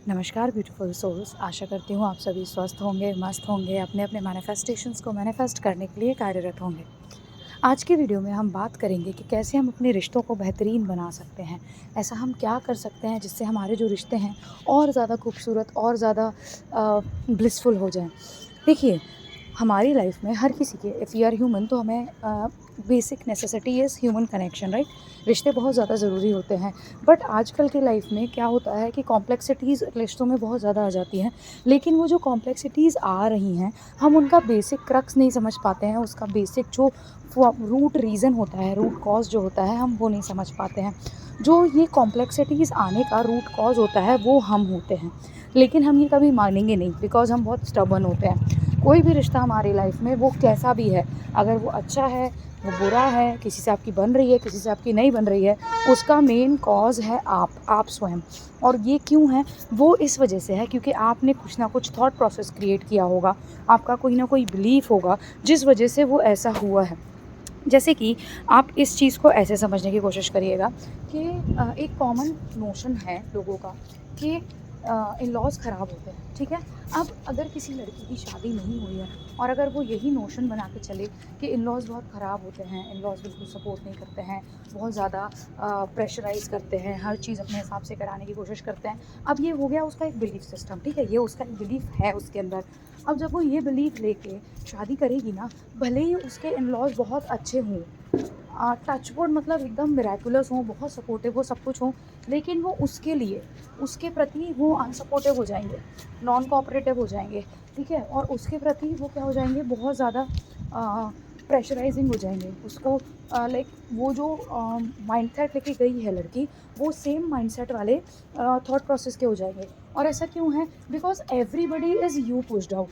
नमस्कार beautiful souls. आशा करती हूँ आप सभी स्वस्थ होंगे, मस्त होंगे, अपने अपने मैनिफेस्टेशंस को मैनिफेस्ट करने के लिए कार्यरत होंगे। आज की वीडियो में हम बात करेंगे कि कैसे हम अपने रिश्तों को बेहतरीन बना सकते हैं। ऐसा हम क्या कर सकते हैं जिससे हमारे जो रिश्ते हैं और ज़्यादा खूबसूरत और ज़्यादा ब्लिसफुल हो जाएं। देखिए, हमारी लाइफ में हर किसी के, इफ़ यू आर ह्यूमन, तो हमें basic necessity is human connection, right. रिश्ते बहुत ज़्यादा ज़रूरी होते हैं। बट आजकल के लाइफ में क्या होता है कि कॉम्प्लेक्सिटीज़ रिश्तों में बहुत ज़्यादा आ जाती हैं। लेकिन वो जो कॉम्प्लेक्सिटीज़ आ रही हैं, हम उनका बेसिक क्रक्स नहीं समझ पाते हैं। उसका बेसिक जो रूट रीज़न होता है, रूट कॉज जो होता है, हम वो नहीं समझ पाते हैं। जो ये कॉम्प्लेक्सिटीज़ आने का रूट कॉज होता है वो हम होते हैं। लेकिन हम ये कभी मानेंगे नहीं, बिकॉज हम बहुत स्टबर्न होते हैं। कोई भी रिश्ता हमारी लाइफ में, वो कैसा भी है, अगर वो अच्छा है, वो बुरा है, किसी से आपकी बन रही है, किसी से आपकी नहीं बन रही है, उसका मेन कॉज है आप स्वयं। और ये क्यों है? वो इस वजह से है क्योंकि आपने कुछ ना कुछ थॉट प्रोसेस क्रिएट किया होगा, आपका कोई ना कोई बिलीफ होगा जिस वजह से वो ऐसा हुआ है। जैसे कि आप इस चीज़ को ऐसे समझने की कोशिश करिएगा कि एक कॉमन नोशन है लोगों का कि इन लॉज ख़राब होते हैं, ठीक है। अब अगर किसी लड़की की शादी नहीं हुई है और अगर वो यही नोशन बना के चले कि इन लॉज बहुत ख़राब होते हैं, इन लॉज बिल्कुल सपोर्ट नहीं करते हैं, बहुत ज़्यादा प्रेशराइज़ करते हैं, हर चीज़ अपने हिसाब से कराने की कोशिश करते हैं। अब ये हो गया उसका एक बिलीफ सिस्टम, ठीक है, ये उसका एक बिलीफ है उसके अंदर। अब जब वो ये बिलीफ लेके शादी करेगी ना, भले ही उसके इन लॉज बहुत अच्छे हों, टचवुड मतलब एकदम मिरेकुलस हों, बहुत सपोर्टिव हो, सब कुछ हो, लेकिन वो उसके लिए, उसके प्रति वो अनसपोर्टिव हो जाएंगे, नॉन कोऑपरेटिव हो जाएंगे, ठीक है। और उसके प्रति वो क्या हो जाएंगे, बहुत ज़्यादा प्रेशराइजिंग हो जाएंगे उसको। लाइक वो जो माइंडसेट लेके गई है लड़की, वो सेम माइंडसेट वाले थॉट प्रोसेस के हो जाएंगे। और ऐसा क्यों है? Because everybody is you pushed out.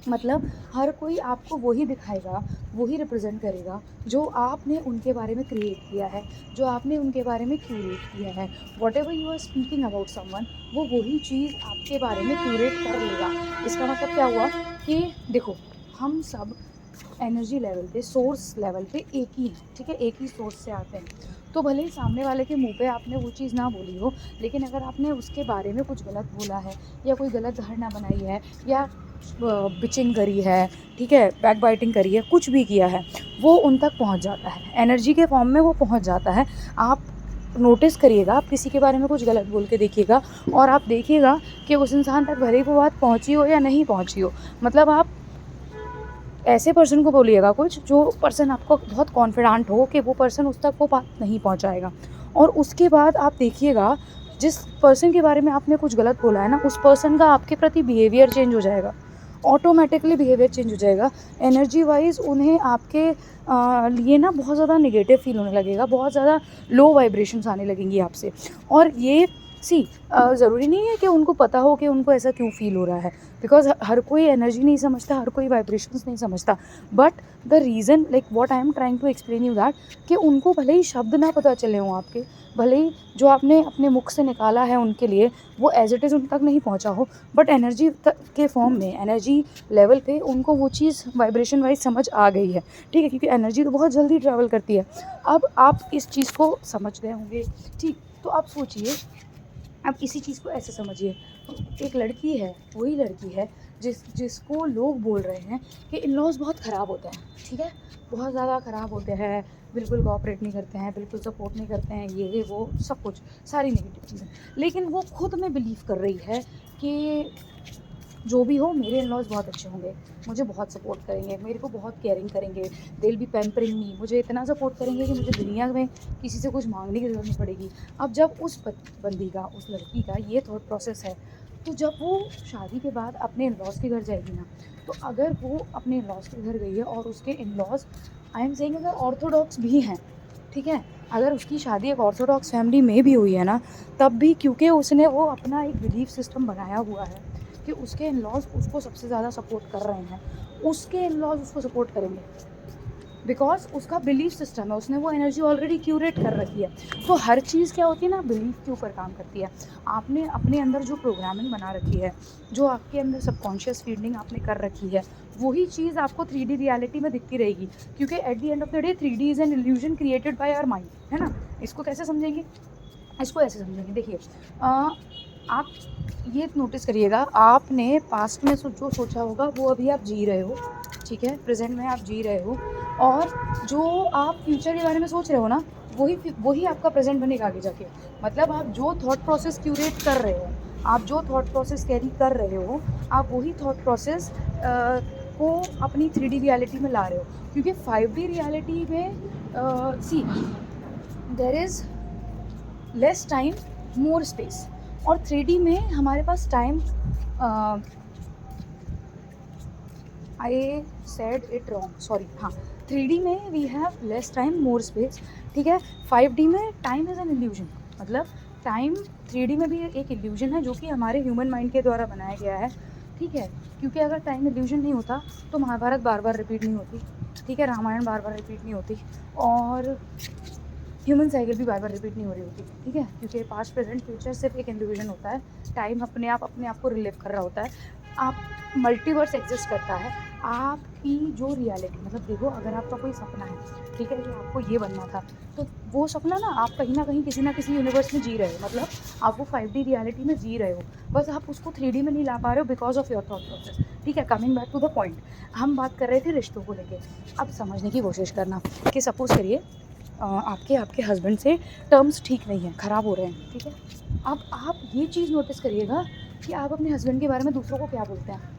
मतलब हर कोई आपको वही दिखाएगा, वही रिप्रेजेंट करेगा जो आपने उनके बारे में क्रिएट किया है, जो आपने उनके बारे में क्यूरेट किया है। Whatever you are speaking about someone, वो वही चीज़ आपके बारे में क्यूरेट कर लेगा। इसका मतलब क्या हुआ कि देखो, हम सब एनर्जी लेवल पे, सोर्स लेवल पे एक ही हैं, ठीक है, एक ही सोर्स से आते हैं। तो भले ही सामने वाले के मुंह पे आपने वो चीज़ ना बोली हो, लेकिन अगर आपने उसके बारे में कुछ गलत बोला है या कोई गलत धारणा बनाई है या बिचिंग करी है, ठीक है, बैक बाइटिंग करी है, कुछ भी किया है, वो उन तक पहुंच जाता है, एनर्जी के फॉर्म में वो पहुंच जाता है। आप नोटिस करिएगा, आप किसी के बारे में कुछ गलत बोल के देखिएगा और आप देखिएगा कि उस इंसान तक भले ही वो बात पहुंची हो या नहीं पहुंची हो। मतलब आप ऐसे पर्सन को बोलिएगा कुछ, जो पर्सन आपको बहुत कॉन्फिडेंट हो कि वो पर्सन उस तक वो बात नहीं पहुंचाएगा। और उसके बाद आप देखिएगा, जिस पर्सन के बारे में आपने कुछ गलत बोला है ना, उस पर्सन का आपके प्रति बिहेवियर चेंज हो जाएगा, ऑटोमेटिकली बिहेवियर चेंज हो जाएगा। एनर्जी वाइज उन्हें आपके लिए ना बहुत ज़्यादा नेगेटिव फील होने लगेगा, बहुत ज़्यादा लो वाइब्रेशंस आने लगेंगी आपसे। और ये ज़रूरी नहीं है कि उनको पता हो कि उनको ऐसा क्यों फील हो रहा है, बिकॉज हर कोई एनर्जी नहीं समझता, हर कोई वाइब्रेशंस नहीं समझता। But the reason, like what I am trying to explain you that, कि उनको भले ही शब्द ना पता चले हों आपके, भले ही जो आपने अपने मुख से निकाला है उनके लिए वो एज इट इज़ उन तक नहीं पहुंचा हो, बट एनर्जी के फॉर्म में, एनर्जी लेवल पे उनको वो चीज़ वाइब्रेशन वाइज समझ आ गई है, ठीक है, क्योंकि एनर्जी तो बहुत जल्दी ट्रैवल करती है। अब आप इस चीज़ को समझ गए होंगे, ठीक। तो आप सोचिए, अब इसी चीज़ को ऐसे समझिए, एक लड़की है, वही लड़की है जिसको लोग बोल रहे हैं कि इन लॉज बहुत ख़राब होते हैं, ठीक है, बहुत ज़्यादा ख़राब होते हैं, बिल्कुल कोऑपरेट नहीं करते हैं, बिल्कुल सपोर्ट नहीं करते हैं, ये वो सब कुछ, सारी नेगेटिव चीज़ें। लेकिन वो खुद में बिलीव कर रही है कि जो भी हो, मेरे इन-लॉज़ बहुत अच्छे होंगे, मुझे बहुत सपोर्ट करेंगे, मेरे को बहुत केयरिंग करेंगे, दे विल बी पैम्परिंग मी, मुझे इतना सपोर्ट करेंगे कि मुझे दुनिया में किसी से कुछ माँगने की ज़रूरत नहीं पड़ेगी। अब जब उस बंदी का, उस लड़की का ये थॉट प्रोसेस है, तो जब वो शादी के बाद अपने इन-लॉज़ के घर जाएगी ना, तो अगर वो अपने इन-लॉज़ के घर गई है और उसके इन-लॉज़, आई एम सेइंग, अगर ऑर्थोडॉक्स भी हैं, ठीक है, अगर उसकी शादी एक ऑर्थोडॉक्स फैमिली में भी हुई है ना, तब भी क्योंकि उसने वो अपना एक बिलीफ सिस्टम बनाया हुआ है कि उसके इन-लॉज़ उसको सबसे ज़्यादा सपोर्ट कर रहे हैं, उसके इन-लॉज़ उसको सपोर्ट करेंगे, बिकॉज उसका बिलीफ सिस्टम है, उसने वो एनर्जी ऑलरेडी क्यूरेट कर रखी है। तो हर चीज़ क्या होती है ना, बिलीफ के ऊपर काम करती है। आपने अपने अंदर जो प्रोग्रामिंग बना रखी है, जो आपके अंदर सबकॉन्शियस फीडिंग आपने कर रखी है, वही चीज़ आपको 3D रियलिटी में दिखती रहेगी, क्योंकि at the end of the day 3D is an illusion created by our mind, है ना। इसको कैसे समझेंगे? इसको ऐसे समझेंगे, देखिए, आप ये नोटिस करिएगा, आपने पास्ट में जो सोचा होगा वो अभी आप जी रहे हो, ठीक है, प्रेजेंट में आप जी रहे हो, और जो आप फ्यूचर के बारे में सोच रहे हो ना, वही आपका प्रेजेंट बनेगा आगे जाके। मतलब आप जो थॉट प्रोसेस क्यूरेट कर रहे हो, आप जो थॉट प्रोसेस कैरी कर रहे हो, आप वही थॉट प्रोसेस को अपनी 3D रियलिटी में ला रहे हो। क्योंकि 5D रियलिटी में see there is less time more space, और 3D में हमारे पास time, I said it wrong, sorry, हाँ, 3D में we have less time more space, ठीक है। 5D में टाइम इज़ एन इल्यूजन, मतलब टाइम 3D में भी एक इल्यूजन है जो कि हमारे ह्यूमन माइंड के द्वारा बनाया गया है, ठीक है। क्योंकि अगर टाइम इल्यूजन नहीं होता तो महाभारत बार बार रिपीट नहीं होती, ठीक है, रामायण बार बार रिपीट नहीं होती, और ह्यूमन साइकिल भी बार बार रिपीट नहीं हो रही होती, ठीक है। क्योंकि पास्ट प्रेजेंट फ्यूचर सिर्फ एक इल्यूजन होता है, टाइम अपने आप को रिलीव कर रहा होता है, आप मल्टीवर्स एग्जिस्ट करता है। आपकी जो रियलिटी, मतलब देखो, अगर आपका कोई सपना है, ठीक है, कि आपको ये बनना था, तो वो सपना ना आप कहीं ना किसी यूनिवर्स में जी रहे हो, मतलब आप वो 5D रियलिटी में जी रहे हो, बस आप उसको 3D में नहीं ला पा रहे हो because of your thought process, ठीक है। Coming back to the point, हम बात कर रहे थे रिश्तों को लेके। अब समझने की कोशिश करना कि सपोज़ करिए आपके हस्बैंड से टर्म्स ठीक नहीं हैं, ख़राब हो रहे हैं, ठीक है। अब आप ये चीज़ नोटिस करिएगा कि आप अपने हस्बैंड के बारे में दूसरों को क्या बोलते हैं।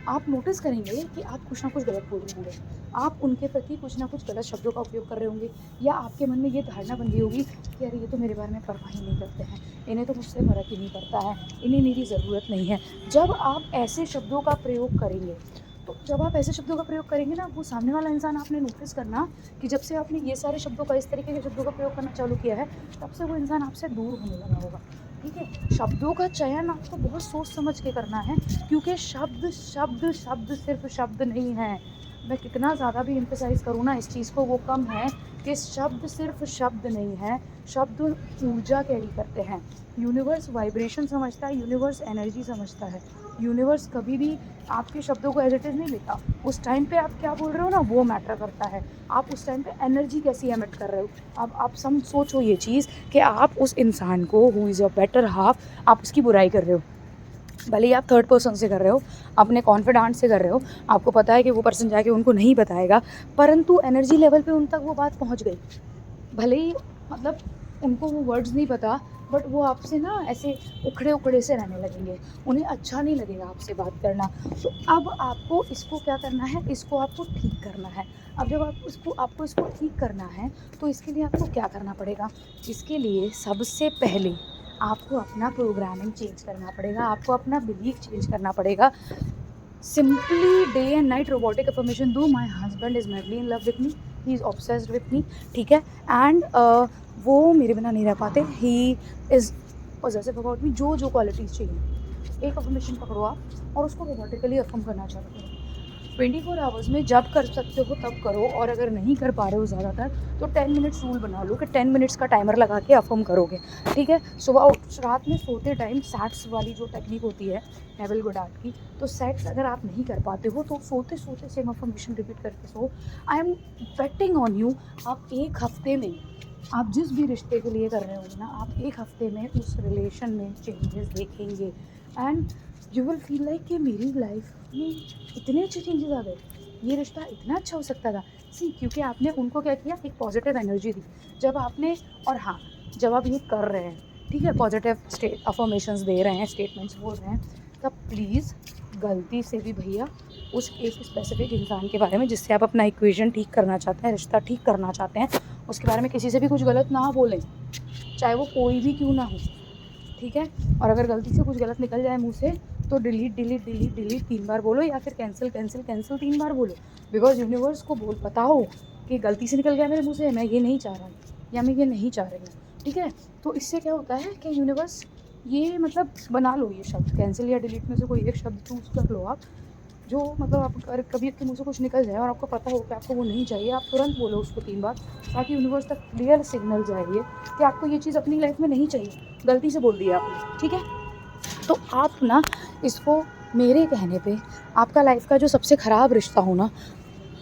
आप नोटिस करेंगे कि आप कुछ ना कुछ गलत बोल रहे होंगे, आप उनके प्रति कुछ ना कुछ गलत शब्दों का उपयोग कर रहे होंगे, या आपके मन में ये धारणा बन गई होगी कि अरे ये तो मेरे बारे में परवाह ही नहीं करते हैं, इन्हें तो मुझसे फ़र्क ही नहीं पड़ता है, इन्हें मेरी ज़रूरत नहीं है। जब आप ऐसे शब्दों का प्रयोग करेंगे, तो जब आप ऐसे शब्दों का प्रयोग करेंगे ना, वो सामने वाला इंसान, आपने नोटिस करना कि जब से आपने ये सारे शब्दों का, इस तरीके के शब्दों का प्रयोग करना चालू किया है, तब से वो इंसान आपसे दूर होने लगा होगा, ठीक है। शब्दों का चयन आपको बहुत सोच समझ के करना है, क्योंकि शब्द शब्द शब्द सिर्फ शब्द नहीं है। मैं कितना ज़्यादा भी एम्फसाइज़ करूँ ना इस चीज़ को, वो कम है कि शब्द सिर्फ शब्द नहीं है, शब्द ऊर्जा कैरी करते हैं। यूनिवर्स वाइब्रेशन समझता है, यूनिवर्स एनर्जी समझता है, यूनिवर्स कभी भी आपके शब्दों को एज इट इज़ नहीं लेता। उस टाइम पे आप क्या बोल रहे हो ना, वो मैटर करता है। आप उस टाइम पे एनर्जी कैसी एमिट कर रहे हो। अब आप सोचो ये चीज़ कि आप उस इंसान को, who is your better half, आप उसकी बुराई कर रहे हो, भले ही आप थर्ड पर्सन से कर रहे हो, अपने कॉन्फिडेंट से कर रहे हो, आपको पता है कि वो पर्सन जाके उनको नहीं बताएगा, परंतु एनर्जी लेवल पे उन तक वो बात पहुंच गई। भले ही मतलब उनको वो वर्ड्स नहीं पता, बट वो आपसे ना ऐसे उखड़े से रहने लगेंगे, उन्हें अच्छा नहीं लगेगा आपसे बात करना। तो अब आपको इसको क्या करना है, इसको आपको ठीक करना है। अब जब आपको इसको ठीक करना है, तो इसके लिए आपको क्या करना पड़ेगा। इसके लिए सबसे पहले आपको अपना प्रोग्रामिंग चेंज करना पड़ेगा, आपको अपना बिलीफ चेंज करना पड़ेगा। Simply day and night robotic affirmation दो, my husband is madly in love with me, he is obsessed with me, ठीक है, एंड वो मेरे बिना नहीं रह पाते, he is possessive about me. जो क्वालिटीज़ चाहिए, एक अफर्मेशन पकड़ो आप और उसको रोबोटिकली अफर्म करना चालू करो। 24 आवर्स में जब कर सकते हो तब करो, और अगर नहीं कर पा रहे हो ज़्यादातर, तो 10 मिनट्स रूल बना लो कि 10 मिनट्स का टाइमर लगा के अफर्म करोगे, ठीक है। सुबह रात में सोते टाइम सैट्स वाली जो टेक्निक होती है नेविल गोडार्ड की, तो सेट्स अगर आप नहीं कर पाते हो तो सोते सोते सेम अफर्मेशन रिपीट करके सो। I am betting on you, आप एक हफ्ते में, आप जिस भी रिश्ते के लिए कर रहे हो ना, आप एक हफ्ते में उस रिलेशन में चेंजेस देखेंगे, and you will feel like कि मेरी लाइफ में इतने अच्छे चेंजेस आ गए, ये रिश्ता इतना अच्छा हो सकता था। क्योंकि आपने उनको क्या किया, एक पॉजिटिव एनर्जी दी जब आपने, और हाँ, जब आप ये कर रहे हैं, ठीक है, पॉजिटिव अफर्मेशंस दे रहे हैं, स्टेटमेंट्स बोल रहे हैं, तब प्लीज़ गलती से भी भैया उस एक स्पेसिफिक इंसान के बारे में जिससे आप अपना इक्वेशन ठीक करना चाहते हैं, रिश्ता ठीक करना चाहते हैं, उसके बारे में किसी से भी कुछ गलत ना बोलें, चाहे वो कोई भी क्यों ना हो, ठीक है। और अगर गलती से कुछ गलत निकल जाए मुँह से, तो डिलीट 3 बार बोलो, या फिर कैंसिल 3 बार बोलो, बिकॉज यूनिवर्स को पता हो कि गलती से निकल गया मेरे मुँह से, मैं ये नहीं चाह रहा या मैं ये नहीं चाह रही हूँ, ठीक है। तो इससे क्या होता है कि यूनिवर्स ये मतलब बना लो, ये शब्द कैंसिल या डिलीट में से कोई एक शब्द चूज़ कर लो आप, जो मतलब आप अगर कभी आपके मुँह से कुछ निकल जाए और आपको पता हो कि आपको वो नहीं चाहिए, आप तुरंत बोलो उसको 3 बार, ताकि यूनिवर्स तक क्लियर सिग्नल जाए ये कि आपको ये चीज़ अपनी लाइफ में नहीं चाहिए, गलती से बोल दिया आपने, ठीक है। तो आप ना इसको, मेरे कहने पे, आपका लाइफ का जो सबसे ख़राब रिश्ता हो ना,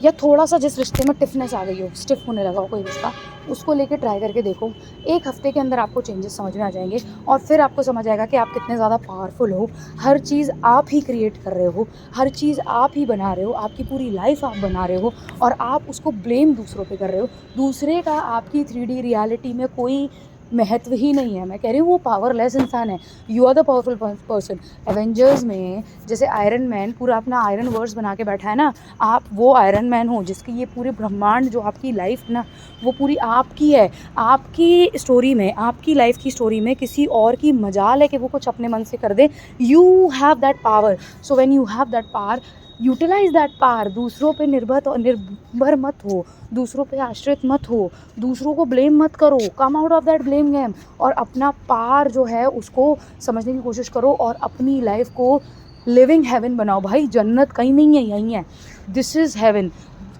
या थोड़ा सा जिस रिश्ते में टिफनेस आ गई हो, स्टिफ होने लगा हो कोई रिश्ता, उसको लेके ट्राई करके देखो। 1 हफ़्ते के अंदर आपको चेंजेस समझ में आ जाएंगे और फिर आपको समझ आएगा कि आप कितने ज़्यादा पावरफुल हो। हर चीज़ आप ही क्रिएट कर रहे हो, हर चीज़ आप ही बना रहे हो, आपकी पूरी लाइफ आप बना रहे हो और आप उसको ब्लेम दूसरों पे कर रहे हो। दूसरे का आपकी 3D रियलिटी में कोई महत्व ही नहीं है। मैं कह रही हूँ वो पावरलेस इंसान है, you are the powerful person. Avengers में जैसे आयरन मैन पूरा अपना आयरन वर्स बना के बैठा है ना, आप वो आयरन मैन हो जिसकी ये पूरे ब्रह्मांड जो आपकी लाइफ ना वो पूरी आपकी है। आपकी स्टोरी में, आपकी लाइफ की स्टोरी में किसी और की मजाल है कि वो कुछ अपने मन से कर दे। You have that power, so when you have that power, utilize that power. दूसरों पे निर्भर मत हो, दूसरों पे आश्रित मत हो, दूसरों को ब्लेम मत करो। Come out of that blame game और अपना पार जो है उसको समझने की कोशिश करो और अपनी लाइफ को लिविंग हेवन बनाओ। भाई जन्नत कहीं नहीं है, यहीं है। This is heaven.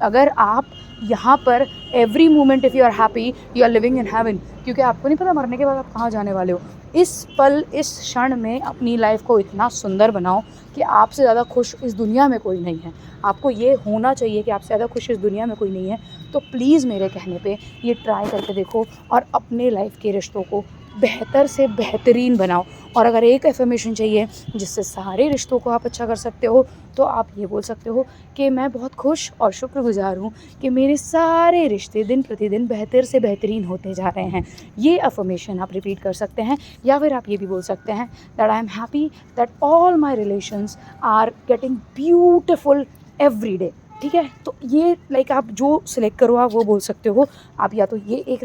अगर आप यहाँ पर every moment if you are happy you are living in heaven, क्योंकि आपको नहीं पता मरने के बाद आप कहाँ जाने वाले हो। इस पल, इस क्षण में अपनी लाइफ को इतना सुंदर बनाओ कि आपसे ज़्यादा खुश इस दुनिया में कोई नहीं है। आपको ये होना चाहिए कि आपसे ज़्यादा खुश इस दुनिया में कोई नहीं है। तो प्लीज़ मेरे कहने पे ये ट्राई करके देखो और अपने लाइफ के रिश्तों को बेहतर से बेहतरीन बनाओ। और अगर एक एफर्मेशन चाहिए जिससे सारे रिश्तों को आप अच्छा कर सकते हो तो आप ये बोल सकते हो कि मैं बहुत खुश और शुक्रगुजार हूँ कि मेरे सारे रिश्ते दिन प्रतिदिन बेहतर से बेहतरीन होते जा रहे हैं। ये अफर्मेशन आप रिपीट कर सकते हैं या फिर आप ये भी बोल सकते हैं that I am happy that all my relations are getting beautiful every day. ठीक है, तो ये लाइक आप जो सिलेक्ट करो आप वो बोल सकते हो। आप या तो ये एक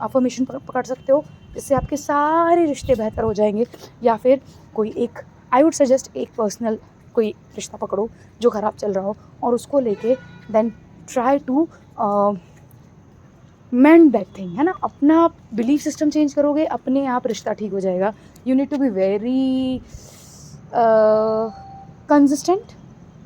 अफर्मेशन पकड़ सकते हो जिससे आपके सारे रिश्ते बेहतर हो जाएंगे, या फिर कोई एक, आई वुड सजेस्ट एक पर्सनल कोई रिश्ता पकड़ो जो ख़राब चल रहा हो और उसको लेके then try to mend that thing, है ना। अपना बिलीफ सिस्टम चेंज करोगे, अपने आप रिश्ता ठीक हो जाएगा। You need to be very consistent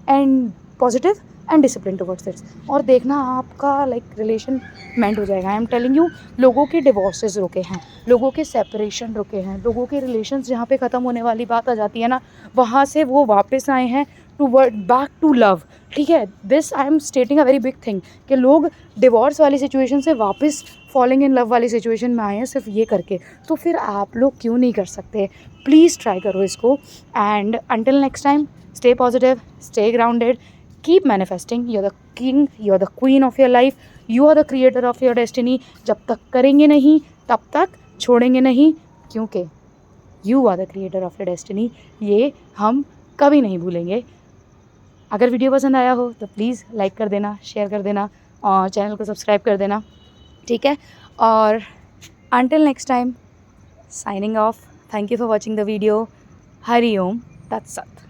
and positive and discipline towards this, और देखना आपका लाइक रिलेशन मेंड हो जाएगा। आई एम टेलिंग यू, लोगों के डिवोर्सेस रुके हैं, लोगों के सेपरेशन रुके हैं, लोगों के रिलेशंस जहाँ पे ख़त्म होने वाली बात आ जाती है ना, वहाँ से वो वापस आए हैं toward back to love. ठीक है, this I am stating a very big thing कि लोग डिवोर्स वाली सिचुएशन से वापस फॉलिंग इन लव वाली सिचुएशन में आए हैं सिर्फ ये करके। तो फिर आप लोग क्यों नहीं कर सकते? प्लीज़ ट्राई करो इसको and until next time stay positive, stay grounded, keep manifesting. You're the king, you're the queen of your life, you are the creator of your destiny. जब तक करेंगे नहीं तब तक छोड़ेंगे नहीं, क्योंकि you are the creator of your destiny. ये हम कभी नहीं भूलेंगे। अगर वीडियो पसंद आया हो तो प्लीज़ लाइक कर देना, शेयर कर देना और चैनल को सब्सक्राइब कर देना। ठीक है, और until next time, signing off. Thank you for watching the video. Hari Om Tat Sat.